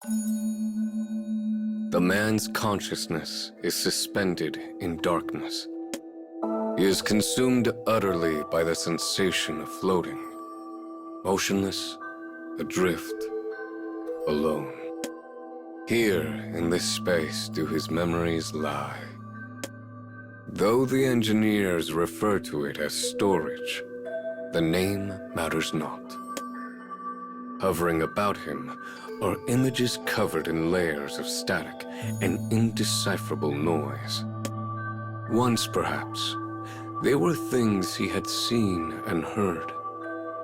The man's consciousness is suspended in darkness. He is consumed utterly by the sensation of floating, motionless, adrift, alone. Here, in this space, do his memories lie. Though the engineers refer to it as storage, the name matters not. Hovering about him are images covered in layers of static and indecipherable noise. Once, perhaps, they were things he had seen and heard,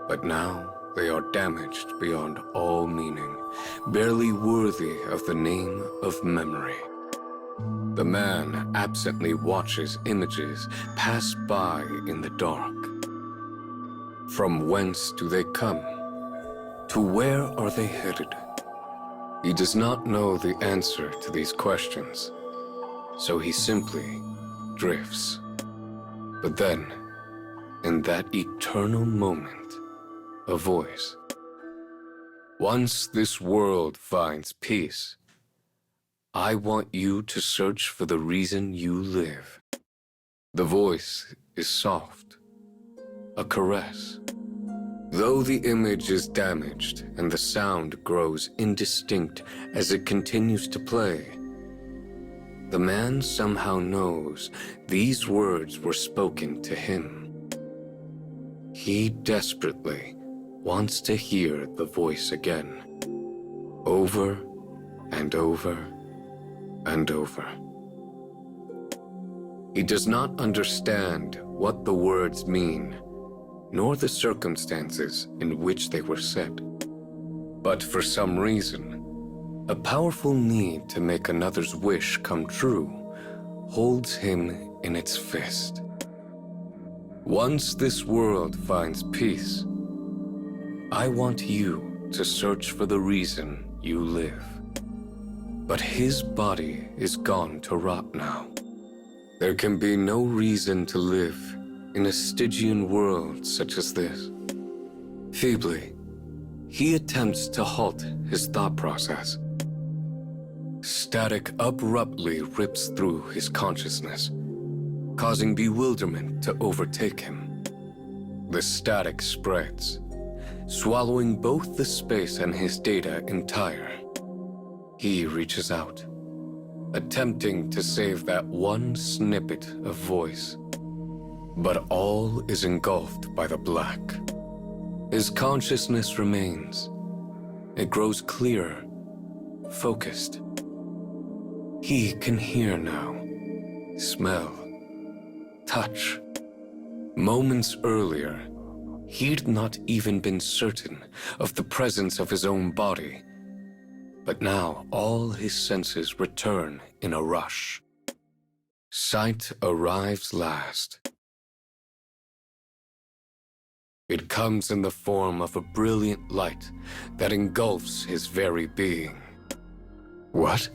but now they are damaged beyond all meaning, barely worthy of the name of memory. The man absently watches images pass by in the dark. From whence do they come? To where are they headed? He does not know the answer to these questions, so he simply drifts. But then, in that eternal moment, a voice. Once this world finds peace, I want you to search for the reason you live. The voice is soft, a caress. Though the image is damaged and the sound grows indistinct as it continues to play, the man somehow knows these words were spoken to him. He desperately wants to hear the voice again, over and over and over. He does not understand what the words mean, nor the circumstances in which they were said. But for some reason, a powerful need to make another's wish come true holds him in its fist. Once this world finds peace, I want you to search for the reason you live. But his body is gone to rot now. There can be no reason to live in a Stygian world such as this. Feebly, he attempts to halt his thought process. Static abruptly rips through his consciousness, causing bewilderment to overtake him. The static spreads, swallowing both the space and his data entire. He reaches out, attempting to save that one snippet of voice. But all is engulfed by the black. His consciousness remains. It grows clearer, focused. He can hear now, smell, touch. Moments earlier, he'd not even been certain of the presence of his own body. But now all his senses return in a rush. Sight arrives last. It comes in the form of a brilliant light that engulfs his very being. What?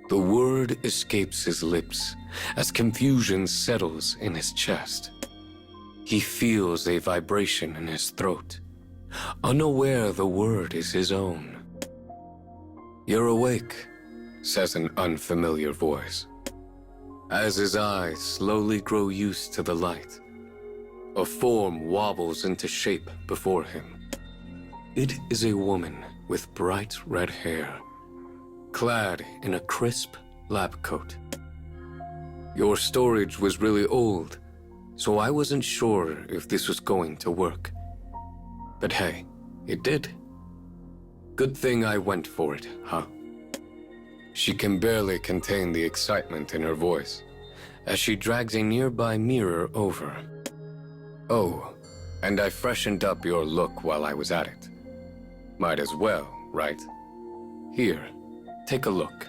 The word escapes his lips as confusion settles in his chest. He feels a vibration in his throat, unaware the word is his own. "You're awake," says an unfamiliar voice. As his eyes slowly grow used to the light, a form wobbles into shape before him. It is a woman with bright red hair, clad in a crisp lab coat. "Your storage was really old, so I wasn't sure if this was going to work. But hey, it did. Good thing I went for it, huh?" She can barely contain the excitement in her voice as she drags a nearby mirror over. "Oh, and I freshened up your look while I was at it. Might as well, right? Here, take a look."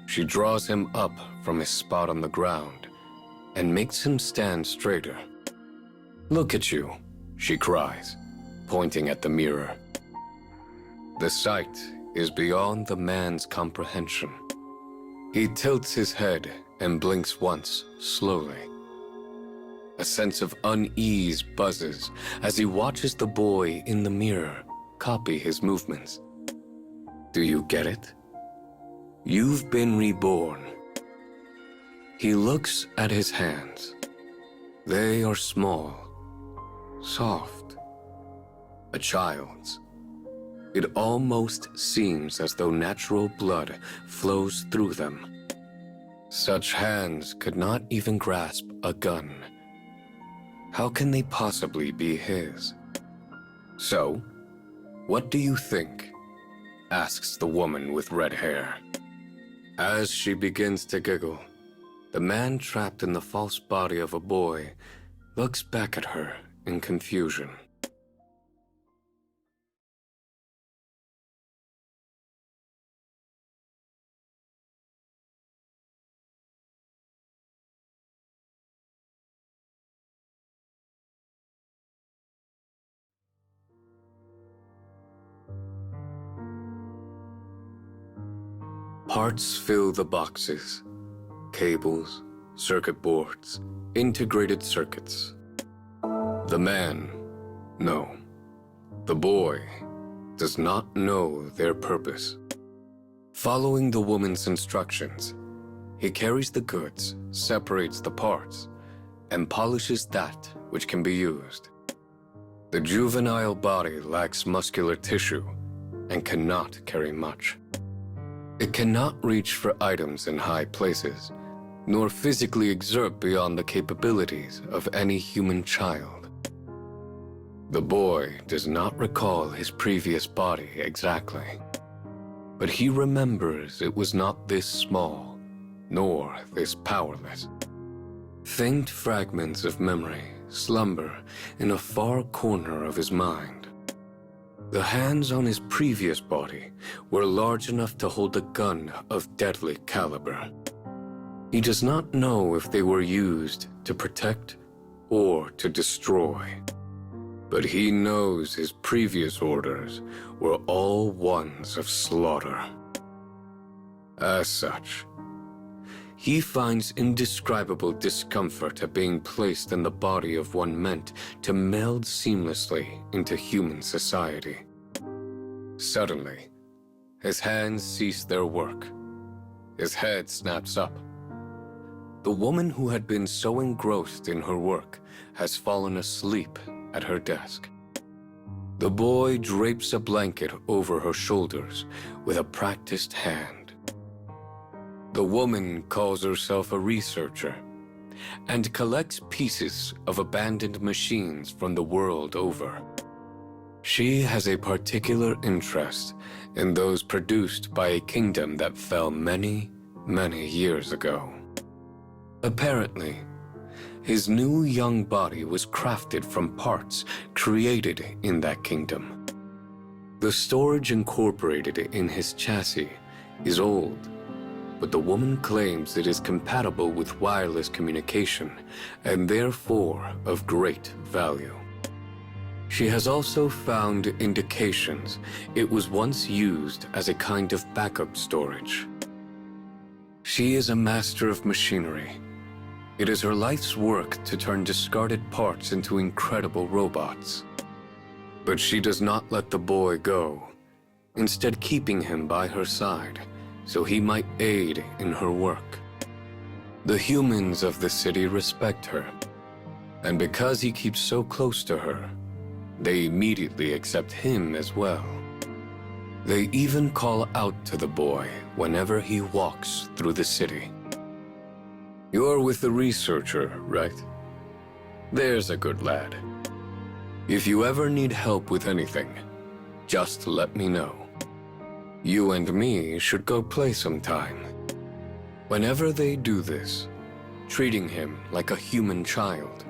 She draws him up from his spot on the ground and makes him stand straighter. "Look at you," she cries, pointing at the mirror. The sight is beyond the man's comprehension. He tilts his head and blinks once, slowly. A sense of unease buzzes as he watches the boy in the mirror copy his movements. Do you get it? You've been reborn. He looks at his hands. They are small, soft, a child's. It almost seems as though natural blood flows through them. Such hands could not even grasp a gun. How can they possibly be his? So, what do you think? Asks the woman with red hair. As she begins to giggle, the man trapped in the false body of a boy looks back at her in confusion. Parts fill the boxes. Cables, circuit boards, integrated circuits. The man, no. The boy does not know their purpose. Following the woman's instructions, he carries the goods, separates the parts, and polishes that which can be used. The juvenile body lacks muscular tissue and cannot carry much. It cannot reach for items in high places, nor physically exert beyond the capabilities of any human child. The boy does not recall his previous body exactly, but he remembers it was not this small, nor this powerless. Faint fragments of memory slumber in a far corner of his mind. The hands on his previous body were large enough to hold a gun of deadly caliber. He does not know if they were used to protect or to destroy. But he knows his previous orders were all ones of slaughter. As such, he finds indescribable discomfort at being placed in the body of one meant to meld seamlessly into human society. Suddenly, his hands cease their work. His head snaps up. The woman who had been so engrossed in her work has fallen asleep at her desk. The boy drapes a blanket over her shoulders with a practiced hand. The woman calls herself a researcher and collects pieces of abandoned machines from the world over. She has a particular interest in those produced by a kingdom that fell many, many years ago. Apparently, his new young body was crafted from parts created in that kingdom. The storage incorporated in his chassis is old, but the woman claims it is compatible with wireless communication and therefore of great value. She has also found indications it was once used as a kind of backup storage. She is a master of machinery. It is her life's work to turn discarded parts into incredible robots. But she does not let the boy go, instead keeping him by her side so he might aid in her work. The humans of the city respect her, and because he keeps so close to her, they immediately accept him as well. They even call out to the boy whenever he walks through the city. You're with the researcher, right? There's a good lad. If you ever need help with anything, just let me know. You and me should go play sometime. Whenever they do this, treating him like a human child,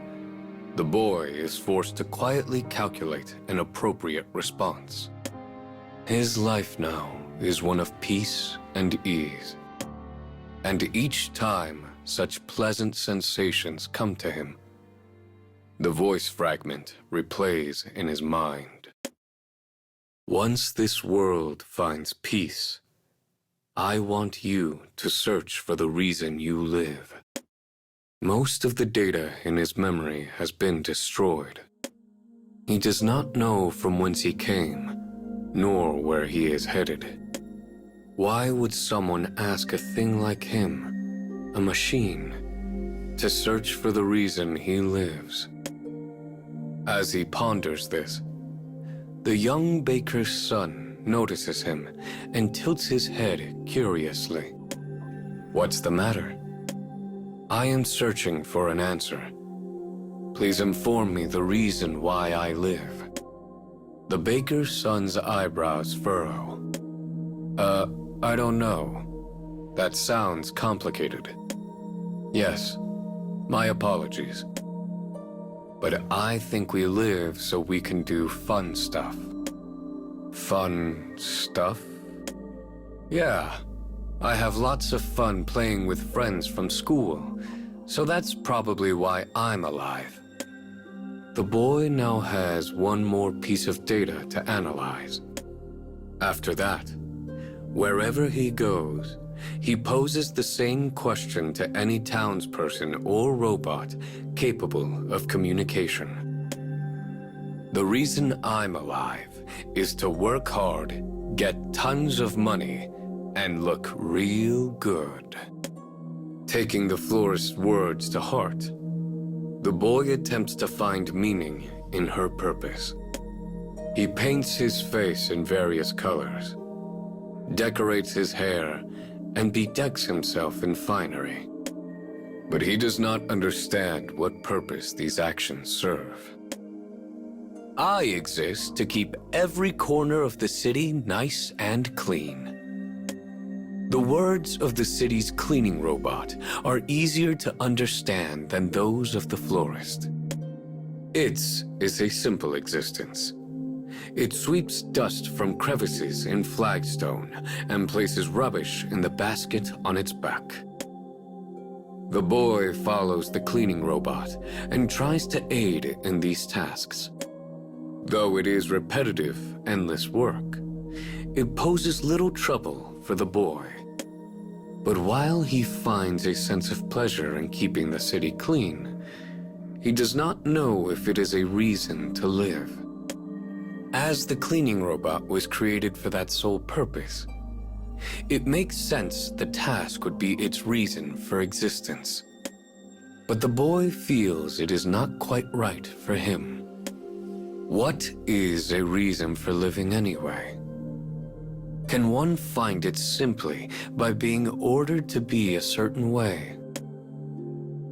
the boy is forced to quietly calculate an appropriate response. His life now is one of peace and ease. And each time such pleasant sensations come to him, the voice fragment replays in his mind. Once this world finds peace, I want you to search for the reason you live. Most of the data in his memory has been destroyed. He does not know from whence he came, nor where he is headed. Why would someone ask a thing like him, a machine, to search for the reason he lives? As he ponders this, the young baker's son notices him and tilts his head curiously. What's the matter? I am searching for an answer. Please inform me the reason why I live. The baker's son's eyebrows furrow. I don't know. That sounds complicated. Yes, my apologies. But I think we live so we can do fun stuff. Fun stuff? Yeah, I have lots of fun playing with friends from school, so that's probably why I'm alive. The boy now has one more piece of data to analyze. After that, wherever he goes, he poses the same question to any townsperson or robot capable of communication. The reason I'm alive is to work hard, get tons of money, and look real good. Taking the florist's words to heart, the boy attempts to find meaning in her purpose. He paints his face in various colors, decorates his hair, and bedecks himself in finery. But he does not understand what purpose these actions serve. I exist to keep every corner of the city nice and clean. The words of the city's cleaning robot are easier to understand than those of the florist. Its is a simple existence. It sweeps dust from crevices in flagstone and places rubbish in the basket on its back. The boy follows the cleaning robot and tries to aid in these tasks. Though it is repetitive, endless work, it poses little trouble for the boy. But while he finds a sense of pleasure in keeping the city clean, he does not know if it is a reason to live. As the cleaning robot was created for that sole purpose, it makes sense the task would be its reason for existence. But the boy feels it is not quite right for him. What is a reason for living anyway? Can one find it simply by being ordered to be a certain way?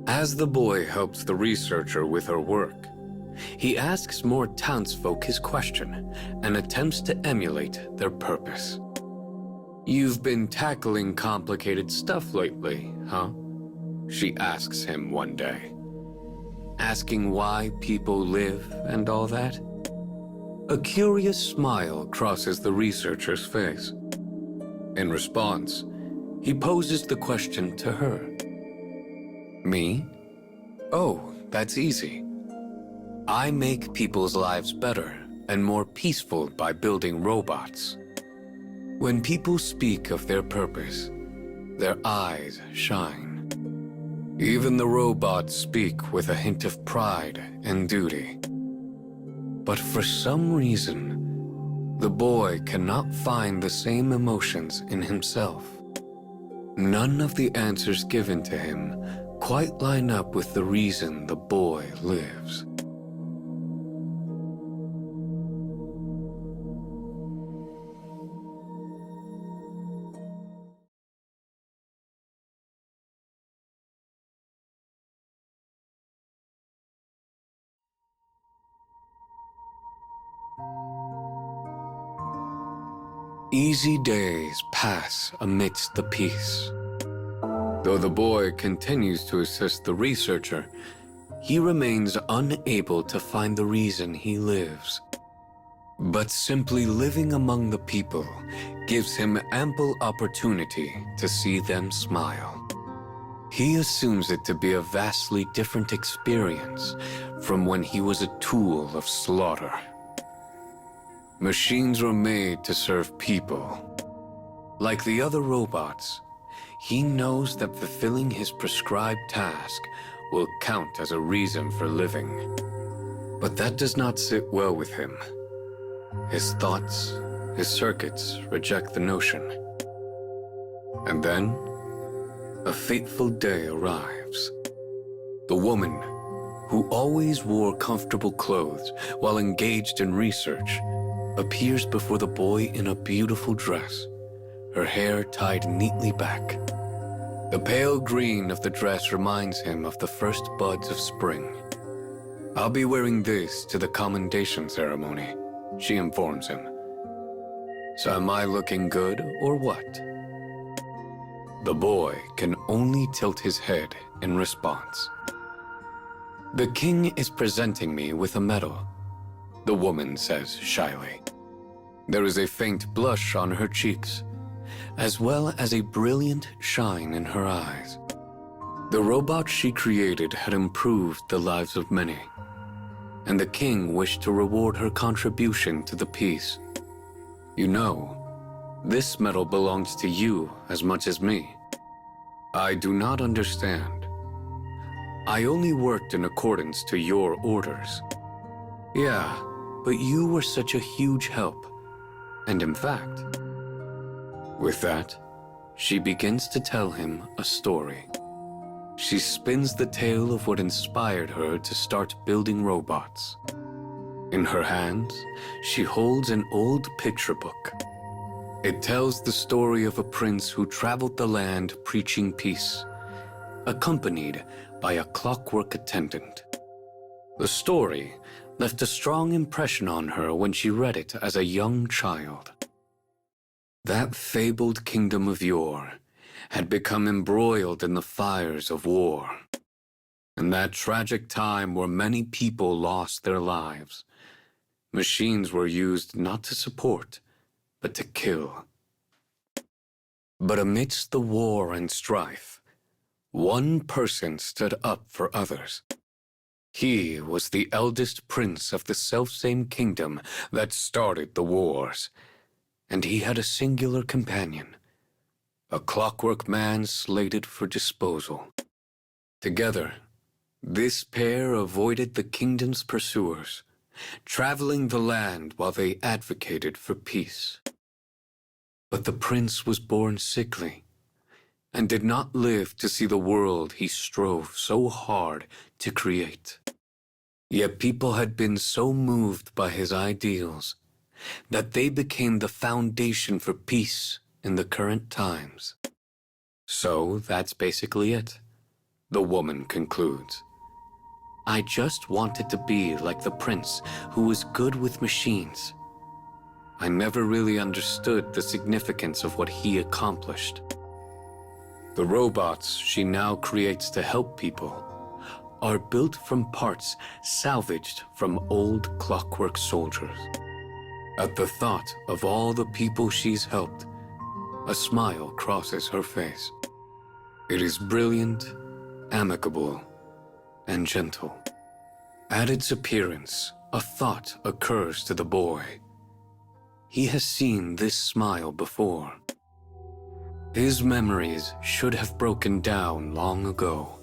As the boy helps the researcher with her work, he asks more townsfolk his question and attempts to emulate their purpose. You've been tackling complicated stuff lately, huh? She asks him one day. Asking why people live and all that? A curious smile crosses the researcher's face. In response, he poses the question to her. Me? Oh, that's easy. I make people's lives better and more peaceful by building robots. When people speak of their purpose, their eyes shine. Even the robots speak with a hint of pride and duty. But for some reason, the boy cannot find the same emotions in himself. None of the answers given to him quite line up with the reason the boy lives. Easy days pass amidst the peace. Though the boy continues to assist the researcher, he remains unable to find the reason he lives. But simply living among the people gives him ample opportunity to see them smile. He assumes it to be a vastly different experience from when he was a tool of slaughter. Machines were made to serve people. Like the other robots, he knows that fulfilling his prescribed task will count as a reason for living. But that does not sit well with him. His thoughts, his circuits reject the notion. And then, a fateful day arrives. The woman, who always wore comfortable clothes while engaged in research, appears before the boy in a beautiful dress, her hair tied neatly back. The pale green of the dress reminds him of the first buds of spring. "I'll be wearing this to the commendation ceremony," she informs him. "So am I looking good or what?" The boy can only tilt his head in response. "The king is presenting me with a medal," the woman says shyly. There is a faint blush on her cheeks, as well as a brilliant shine in her eyes. The robot she created had improved the lives of many, and the king wished to reward her contribution to the peace. "You know, this medal belongs to you as much as me." "I do not understand. I only worked in accordance to your orders." "Yeah, but you were such a huge help. And in fact..." With that, she begins to tell him a story. She spins the tale of what inspired her to start building robots. In her hands, she holds an old picture book. It tells the story of a prince who traveled the land preaching peace, accompanied by a clockwork attendant. The story left a strong impression on her when she read it as a young child. That fabled kingdom of yore had become embroiled in the fires of war. In that tragic time where many people lost their lives, machines were used not to support, but to kill. But amidst the war and strife, one person stood up for others. He was the eldest prince of the selfsame kingdom that started the wars, and he had a singular companion, a clockwork man slated for disposal. Together, this pair avoided the kingdom's pursuers, traveling the land while they advocated for peace. But the prince was born sickly, and did not live to see the world he strove so hard to create. Yet people had been so moved by his ideals that they became the foundation for peace in the current times. So that's basically it, the woman concludes. I just wanted to be like the prince who was good with machines. I never really understood the significance of what he accomplished. The robots she now creates to help people are built from parts salvaged from old clockwork soldiers. At the thought of all the people she's helped, a smile crosses her face. It is brilliant, amicable, and gentle. At its appearance, a thought occurs to the boy. He has seen this smile before. His memories should have broken down long ago.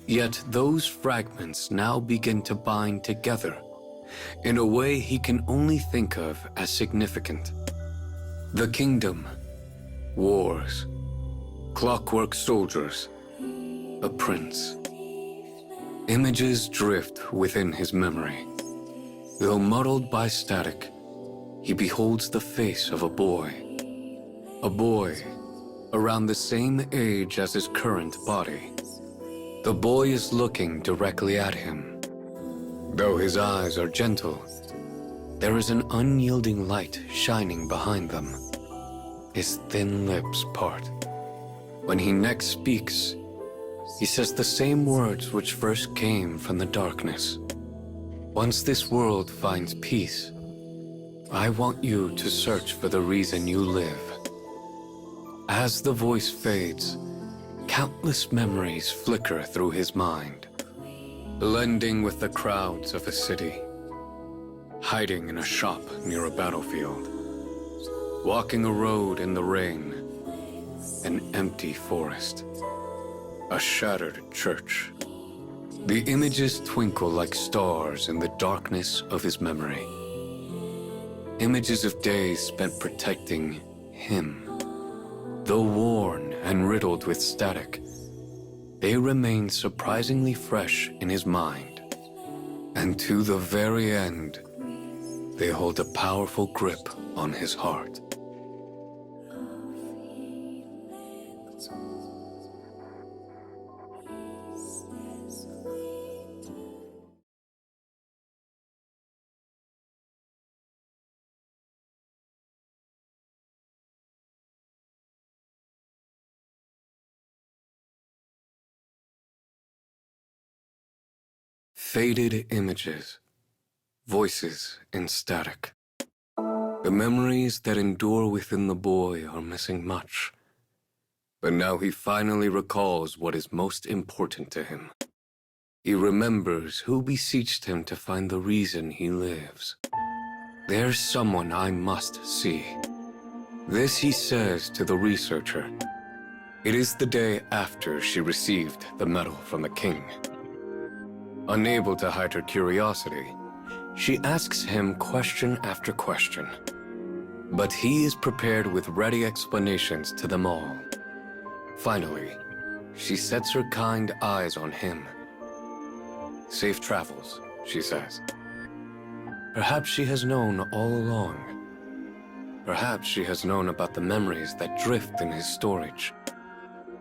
Yet those fragments now begin to bind together in a way he can only think of as significant. The kingdom, wars, clockwork soldiers, a prince. Images drift within his memory. Though muddled by static, he beholds the face of a boy. A boy around the same age as his current body. The boy is looking directly at him. Though his eyes are gentle, there is an unyielding light shining behind them. His thin lips part. When he next speaks, he says the same words which first came from the darkness. Once this world finds peace, I want you to search for the reason you live. As the voice fades, countless memories flicker through his mind, blending with the crowds of a city, hiding in a shop near a battlefield, walking a road in the rain, an empty forest, a shattered church. The images twinkle like stars in the darkness of his memory. Images of days spent protecting him. Though worn and riddled with static, they remain surprisingly fresh in his mind. And to the very end, they hold a powerful grip on his heart. Faded images, voices in static. The memories that endure within the boy are missing much. But now he finally recalls what is most important to him. He remembers who beseeched him to find the reason he lives. There's someone I must see. This he says to the researcher. It is the day after she received the medal from the king. Unable to hide her curiosity, she asks him question after question. But he is prepared with ready explanations to them all. Finally, she sets her kind eyes on him. Safe travels, she says. Perhaps she has known all along. Perhaps she has known about the memories that drift in his storage.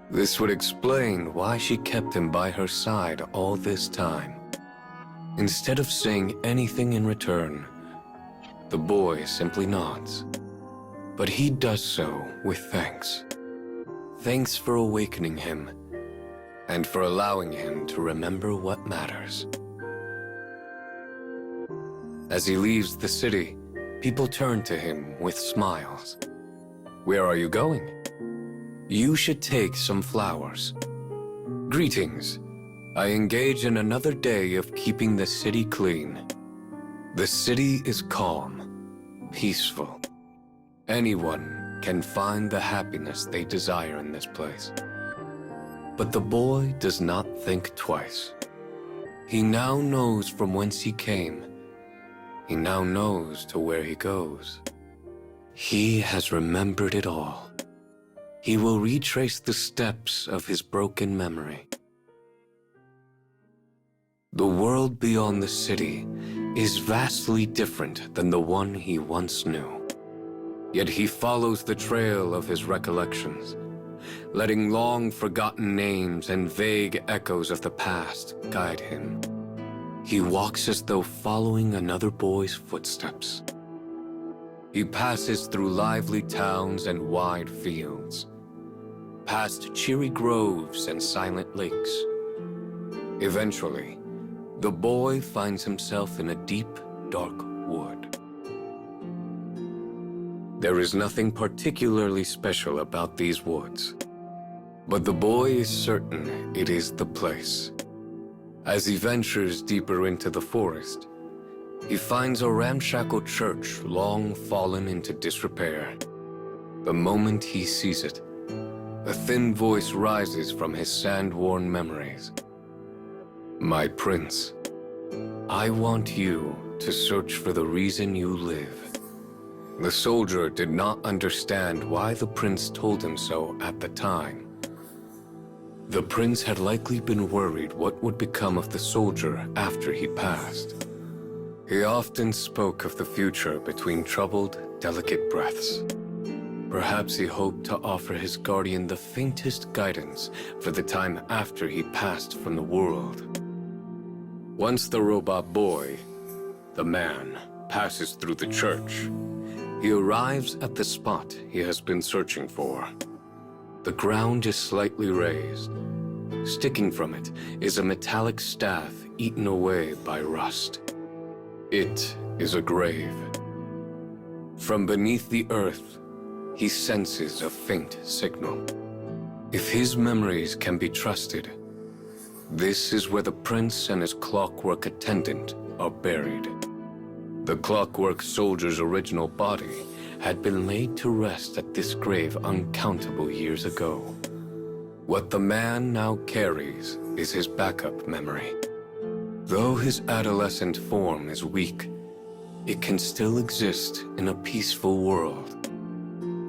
This would explain why she kept him by her side all this time. Instead of saying anything in return, the boy simply nods. But he does so with thanks. Thanks for awakening him, and for allowing him to remember what matters. As he leaves the city, people turn to him with smiles. Where are you going? You should take some flowers. Greetings. I engage in another day of keeping the city clean. The city is calm, peaceful. Anyone can find the happiness they desire in this place. But the boy does not think twice. He now knows from whence he came. He now knows to where he goes. He has remembered it all. He will retrace the steps of his broken memory. The world beyond the city is vastly different than the one he once knew. Yet he follows the trail of his recollections, letting long-forgotten names and vague echoes of the past guide him. He walks as though following another boy's footsteps. He passes through lively towns and wide fields, past cheery groves and silent lakes. Eventually, the boy finds himself in a deep, dark wood. There is nothing particularly special about these woods, but the boy is certain it is the place. As he ventures deeper into the forest, he finds a ramshackle church long fallen into disrepair. The moment he sees it, a thin voice rises from his sand-worn memories. My prince, I want you to search for the reason you live. The soldier did not understand why the prince told him so at the time. The prince had likely been worried what would become of the soldier after he passed. He often spoke of the future between troubled, delicate breaths. Perhaps he hoped to offer his guardian the faintest guidance for the time after he passed from the world. Once the robot boy, the man, passes through the church, he arrives at the spot he has been searching for. The ground is slightly raised. Sticking from it is a metallic staff eaten away by rust. It is a grave. From beneath the earth, he senses a faint signal. If his memories can be trusted, this is where the prince and his clockwork attendant are buried. The clockwork soldier's original body had been laid to rest at this grave uncountable years ago. What the man now carries is his backup memory. Though his adolescent form is weak, it can still exist in a peaceful world.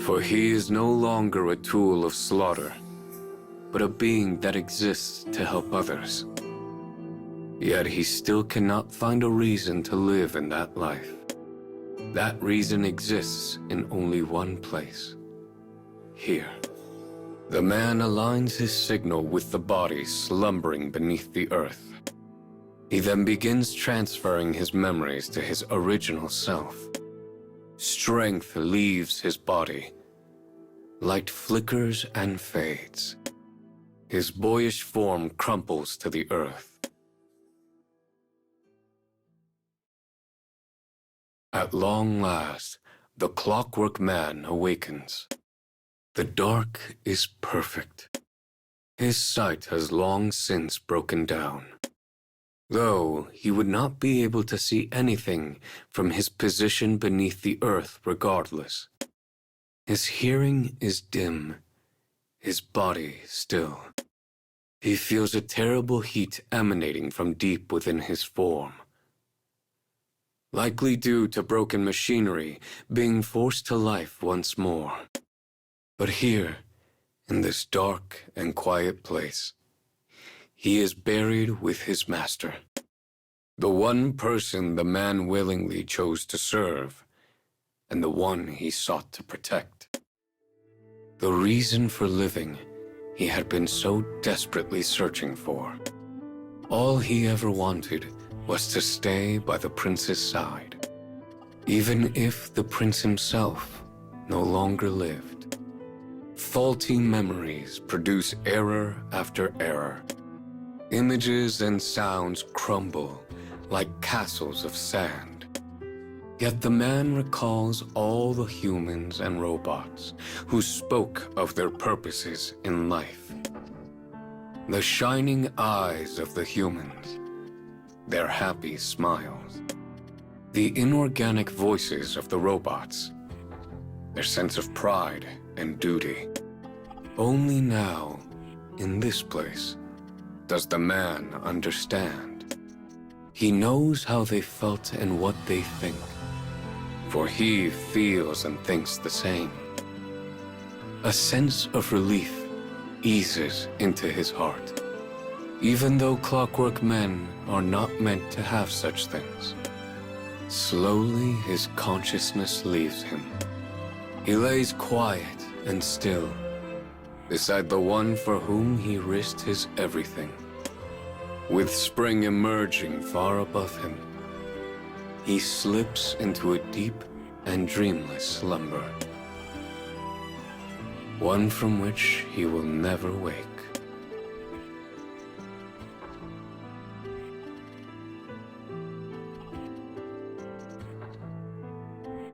For he is no longer a tool of slaughter, but a being that exists to help others. Yet he still cannot find a reason to live in that life. That reason exists in only one place. Here. The man aligns his signal with the body slumbering beneath the earth. He then begins transferring his memories to his original self. Strength leaves his body. Light flickers and fades. His boyish form crumples to the earth. At long last, the clockwork man awakens. The dark is perfect. His sight has long since broken down. Though he would not be able to see anything from his position beneath the earth regardless. His hearing is dim, his body still. He feels a terrible heat emanating from deep within his form. Likely due to broken machinery being forced to life once more. But here, in this dark and quiet place, he is buried with his master. The one person the man willingly chose to serve, and the one he sought to protect. The reason for living he had been so desperately searching for. All he ever wanted was to stay by the prince's side, even if the prince himself no longer lived. Faulty memories produce error after error. Images and sounds crumble like castles of sand. Yet the man recalls all the humans and robots who spoke of their purposes in life. The shining eyes of the humans, their happy smiles. The inorganic voices of the robots, their sense of pride and duty. Only now, in this place, does the man understand. He knows how they felt and what they think, for he feels and thinks the same. A sense of relief eases into his heart, even though clockwork men are not meant to have such things. Slowly, his consciousness leaves him. He lays quiet and still, beside the one for whom he risked his everything. With spring emerging far above him, he slips into a deep and dreamless slumber, one from which he will never wake.